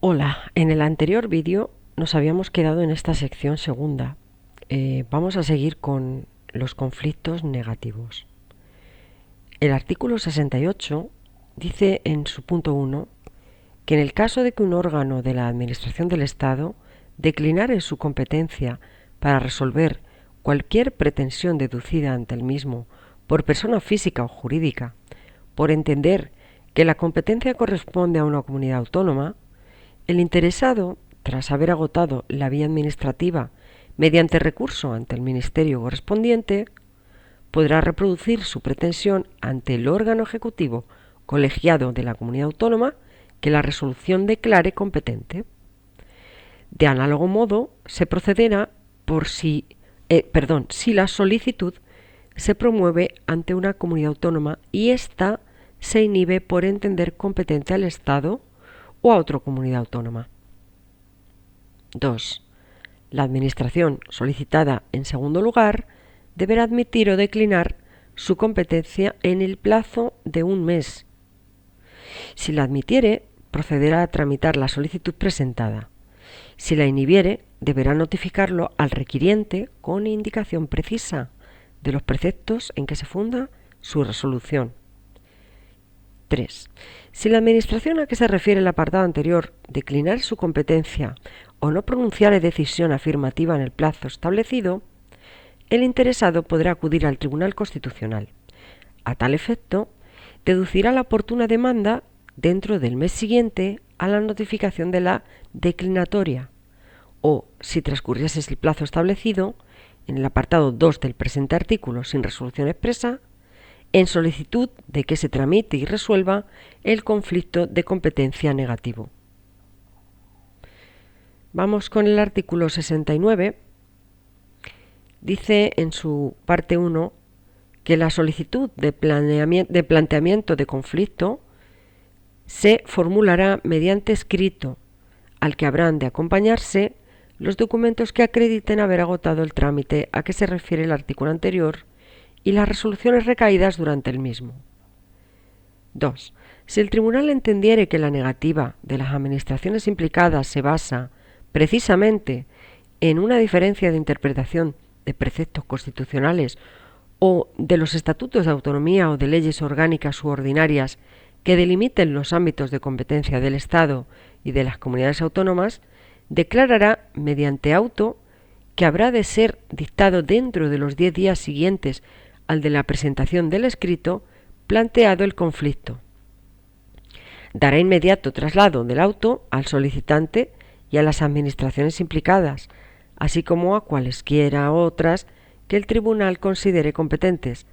Hola, en el anterior vídeo nos habíamos quedado en esta sección segunda. Vamos a seguir con los conflictos negativos. El artículo 68 dice en su punto 1 que en el caso de que un órgano de la Administración del Estado declinare su competencia para resolver cualquier pretensión deducida ante el mismo por persona física o jurídica, por entender que la competencia corresponde a una comunidad autónoma, el interesado, tras haber agotado la vía administrativa mediante recurso ante el ministerio correspondiente, podrá reproducir su pretensión ante el órgano ejecutivo colegiado de la comunidad autónoma que la resolución declare competente. De análogo modo, se procederá si la solicitud se promueve ante una comunidad autónoma y ésta se inhibe por entender competente al Estado o a otra comunidad autónoma. 2. La Administración solicitada en segundo lugar deberá admitir o declinar su competencia en el plazo de un mes. Si la admitiere, procederá a tramitar la solicitud presentada. Si la inhibiere, deberá notificarlo al requiriente con indicación precisa de los preceptos en que se funda su resolución. 3. Si la Administración a que se refiere el apartado anterior declinare su competencia o no pronunciare decisión afirmativa en el plazo establecido, el interesado podrá acudir al Tribunal Constitucional. A tal efecto, deducirá la oportuna demanda dentro del mes siguiente a la notificación de la declinatoria, o, si transcurriese el plazo establecido, en el apartado 2 del presente artículo sin resolución expresa, en solicitud de que se tramite y resuelva el conflicto de competencia negativo. Vamos con el artículo 69. Dice en su parte 1 que la solicitud de planteamiento de conflicto se formulará mediante escrito, al que habrán de acompañarse los documentos que acrediten haber agotado el trámite a que se refiere el artículo anterior y las resoluciones recaídas durante el mismo. 2. Si el tribunal entendiere que la negativa de las administraciones implicadas se basa precisamente en una diferencia de interpretación de preceptos constitucionales o de los estatutos de autonomía o de leyes orgánicas u ordinarias que delimiten los ámbitos de competencia del Estado y de las comunidades autónomas, declarará mediante auto que habrá de ser dictado dentro de los 10 días siguientes al de la presentación del escrito planteado el conflicto. Dará inmediato traslado del auto al solicitante y a las administraciones implicadas, así como a cualesquiera otras que el tribunal considere competentes,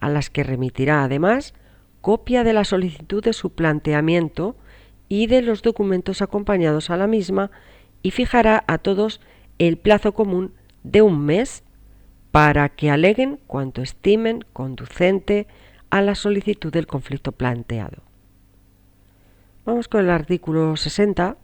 a las que remitirá además copia de la solicitud de su planteamiento y de los documentos acompañados a la misma y fijará a todos el plazo común de un mes para que aleguen cuanto estimen conducente a la solicitud del conflicto planteado. Vamos con el artículo 70.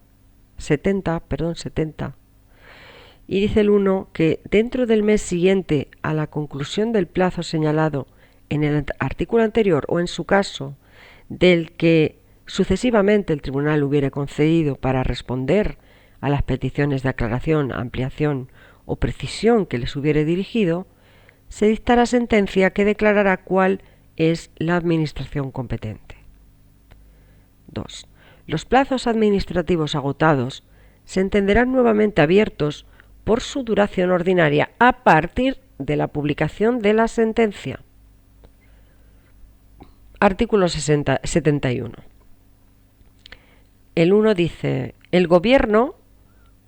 Y dice el 1 que dentro del mes siguiente a la conclusión del plazo señalado en el artículo anterior o en su caso del que sucesivamente el tribunal hubiere concedido para responder a las peticiones de aclaración, ampliación o precisión que les hubiere dirigido, se dictará sentencia que declarará cuál es la administración competente. 2. Los plazos administrativos agotados se entenderán nuevamente abiertos por su duración ordinaria a partir de la publicación de la sentencia. Artículo 71. El 1 dice: el Gobierno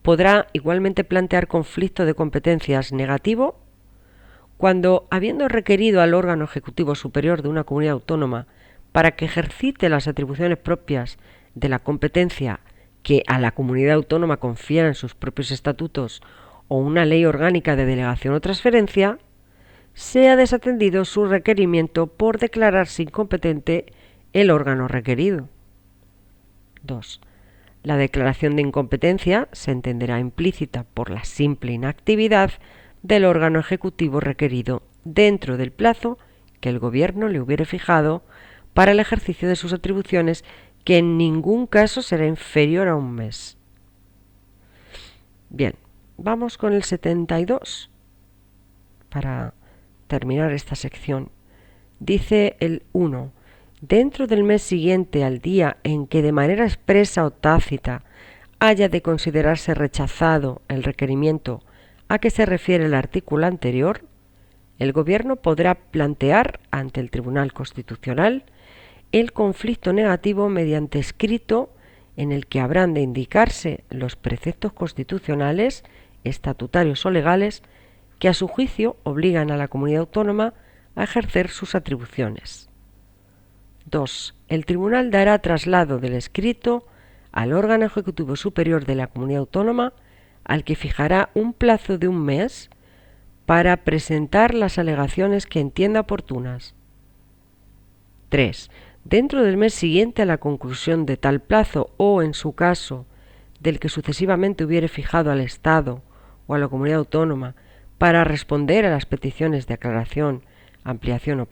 podrá igualmente plantear conflicto de competencias negativo cuando, habiendo requerido al órgano ejecutivo superior de una comunidad autónoma para que ejercite las atribuciones propias de la competencia que a la comunidad autónoma confieran sus propios estatutos o una ley orgánica de delegación o transferencia, sea desatendido su requerimiento por declararse incompetente el órgano requerido. 2. La declaración de incompetencia se entenderá implícita por la simple inactividad del órgano ejecutivo requerido dentro del plazo que el Gobierno le hubiere fijado para el ejercicio de sus atribuciones, que en ningún caso será inferior a un mes. Bien, vamos con el 72 para terminar esta sección. Dice el 1. Dentro del mes siguiente al día en que de manera expresa o tácita haya de considerarse rechazado el requerimiento a que se refiere el artículo anterior, el Gobierno podrá plantear ante el Tribunal Constitucional el conflicto negativo mediante escrito en el que habrán de indicarse los preceptos constitucionales, estatutarios o legales que a su juicio obligan a la comunidad autónoma a ejercer sus atribuciones. 2. El Tribunal dará traslado del escrito al órgano ejecutivo superior de la comunidad autónoma, al que fijará un plazo de un mes para presentar las alegaciones que entienda oportunas. 3. Dentro del mes siguiente a la conclusión de tal plazo o, en su caso, del que sucesivamente hubiere fijado al Estado o a la comunidad autónoma para responder a las peticiones de aclaración, ampliación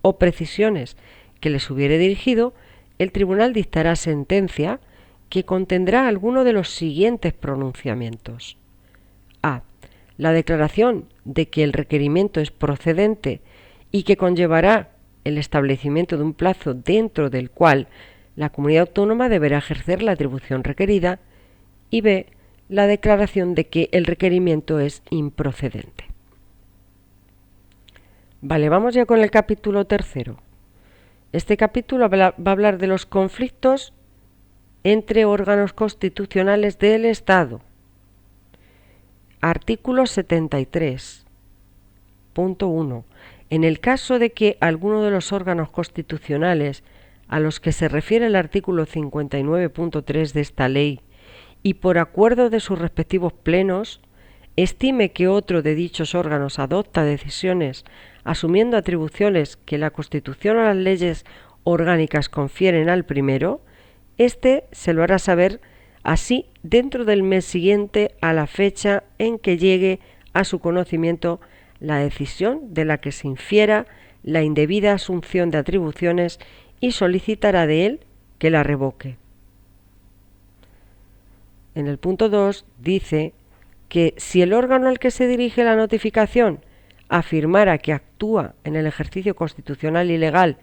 o precisiones que les hubiere dirigido, el tribunal dictará sentencia que contendrá alguno de los siguientes pronunciamientos. A. La declaración de que el requerimiento es procedente y que conllevará el establecimiento de un plazo dentro del cual la comunidad autónoma deberá ejercer la atribución requerida, y B. La declaración de que el requerimiento es improcedente. Vale, vamos ya con el capítulo 3. Este capítulo va a hablar de los conflictos entre órganos constitucionales del Estado. Artículo 73. Punto 1. En el caso de que alguno de los órganos constitucionales a los que se refiere el artículo 59.3 de esta ley y por acuerdo de sus respectivos plenos, estime que otro de dichos órganos adopta decisiones asumiendo atribuciones que la Constitución o las leyes orgánicas confieren al primero, éste se lo hará saber así dentro del mes siguiente a la fecha en que llegue a su conocimiento la decisión de la que se infiera la indebida asunción de atribuciones y solicitará de él que la revoque. En el punto 2 dice que si el órgano al que se dirige la notificación afirmara que actúa en el ejercicio constitucional y legal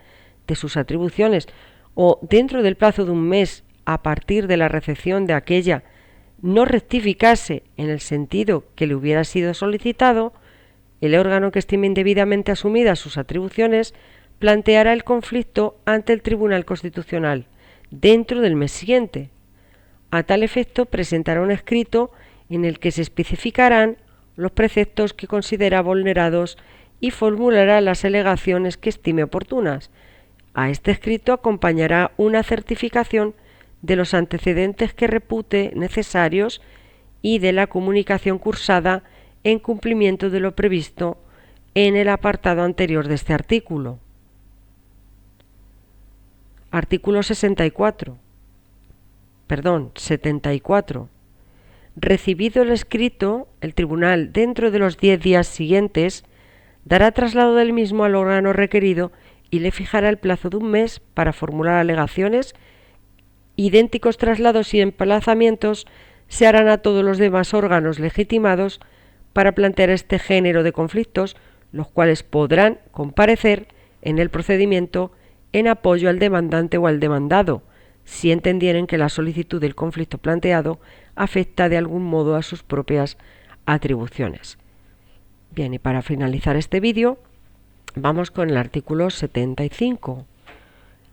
de sus atribuciones o dentro del plazo de un mes a partir de la recepción de aquella no rectificase en el sentido que le hubiera sido solicitado, el órgano que estime indebidamente asumidas sus atribuciones planteará el conflicto ante el Tribunal Constitucional dentro del mes siguiente. A tal efecto presentará un escrito en el que se especificarán los preceptos que considera vulnerados y formulará las alegaciones que estime oportunas. A este escrito acompañará una certificación de los antecedentes que repute necesarios y de la comunicación cursada en cumplimiento de lo previsto en el apartado anterior de este artículo. Artículo 74. Recibido el escrito, el tribunal, dentro de los 10 días siguientes, dará traslado del mismo al órgano requerido y le fijará el plazo de un mes para formular alegaciones. Idénticos traslados y emplazamientos se harán a todos los demás órganos legitimados para plantear este género de conflictos, los cuales podrán comparecer en el procedimiento en apoyo al demandante o al demandado, si entendieren que la solicitud del conflicto planteado afecta de algún modo a sus propias atribuciones. Bien, y para finalizar este vídeo, vamos con el artículo 75.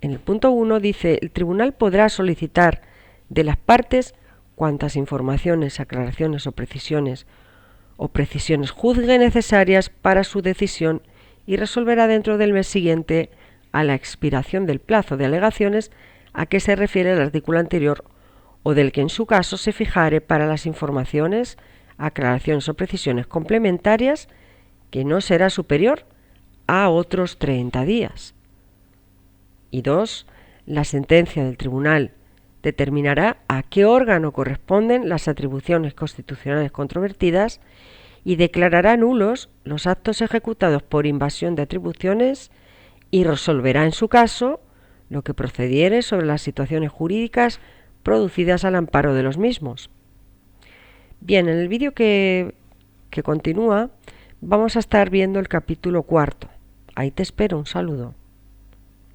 En el punto 1 dice: el tribunal podrá solicitar de las partes cuantas informaciones, aclaraciones o precisiones juzgue necesarias para su decisión y resolverá dentro del mes siguiente a la expiración del plazo de alegaciones a que se refiere el artículo anterior o del que en su caso se fijare para las informaciones, aclaraciones o precisiones complementarias, que no será superior a otros 30 días. Y 2. La sentencia del tribunal determinará a qué órgano corresponden las atribuciones constitucionales controvertidas y declarará nulos los actos ejecutados por invasión de atribuciones y resolverá en su caso lo que procediere sobre las situaciones jurídicas producidas al amparo de los mismos. Bien, en el vídeo que continúa vamos a estar viendo el capítulo cuarto. Ahí te espero, un saludo.